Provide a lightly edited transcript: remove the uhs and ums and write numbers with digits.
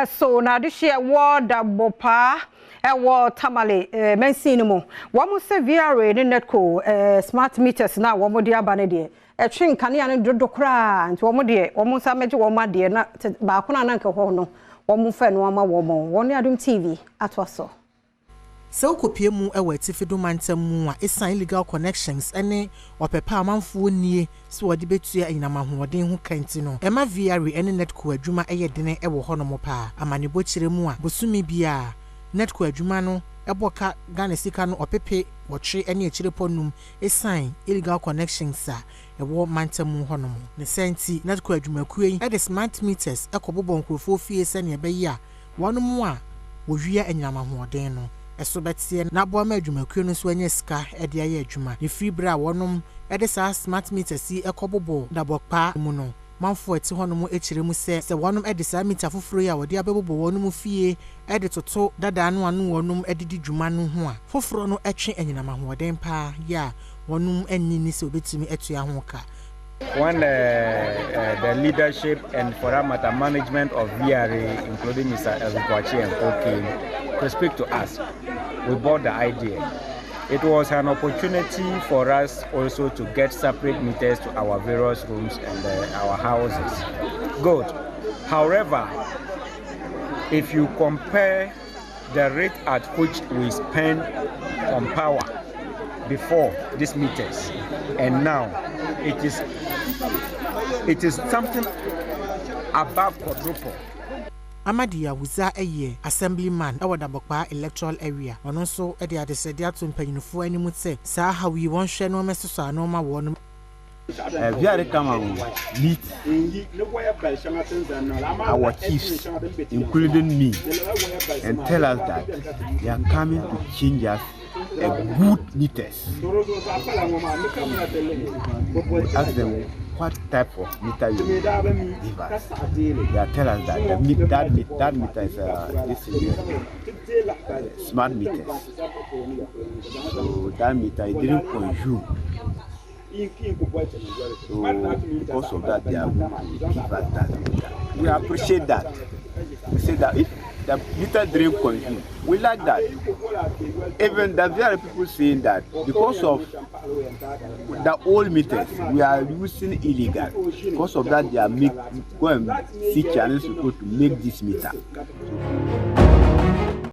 so na de hye wo Dabokpa wo tamale mensinimo wo mo se VR ne NEDCO smart meters na wo mo de aba ne de twen kanea ne dodo kra nti wo mo de wo mo sa meje wo ma de na ba ko na nka ho no wo mo fa no ama wo mo wo ne Adom TV atwaso so kopie mu ewe atifido mantam mu a esan illegal connections ene opepa amanfo nie so wode betua anyama hoden ho kanti no ema VR ene NEDCO adwuma eye dene ewo ho no mo pa amanebo kire mu a bosumi bia NEDCO adwuma no eboka Ghana sika no opepe wotwe ene akire ponum esan illegal connections a ewo mantam mu ho no mo ne senti NEDCO adwuma kuyi e de smart meters ekobobo nkrofo fie se ne ebe yi a wono mu a wohwia anyama hoden no eso betie na bo ma adwumakuo no so anya sika e de aye adwuma ne free bra wonom e de sa smart meters yi ekobobo Dabokpa mu no manfo ati honom ekire mu se wonom e de sa meter foforo ya wode abebobo wonom fie e de toto dada no anu wonom e de dwuma no ho a foforo no etwe anyinama hoden pa ya wonom anni ni se obetimi etua ho ka. When the leadership and for that matter management of VRA, including Mr. Dabokpa and came to speak to us, we bought the idea. It was an opportunity for us also to get separate meters to our various rooms and our houses. Good. However, if you compare the rate at which we spend on power before these meters and now, it is something above quadruple. Amadia Wuza eye assemblyman ewo Dabokpa electoral area ono so e de adesede ato mpanyinfo animu se sa how we won hwe no mesoso anoma wo VR come and meet our chiefs, including me, and tell us that they are coming to change us a good meters. We ask them what type of meter you give us. They tell us that that meter is this smart meters. So that meter it didn't consume. So because of that, they are going to give us that meter. We appreciate that. We say that if the meter didn't consume, we like that. Even the very people saying that because of the old meters we are using illegal. Because of that, they are go and see channels people to make this meter.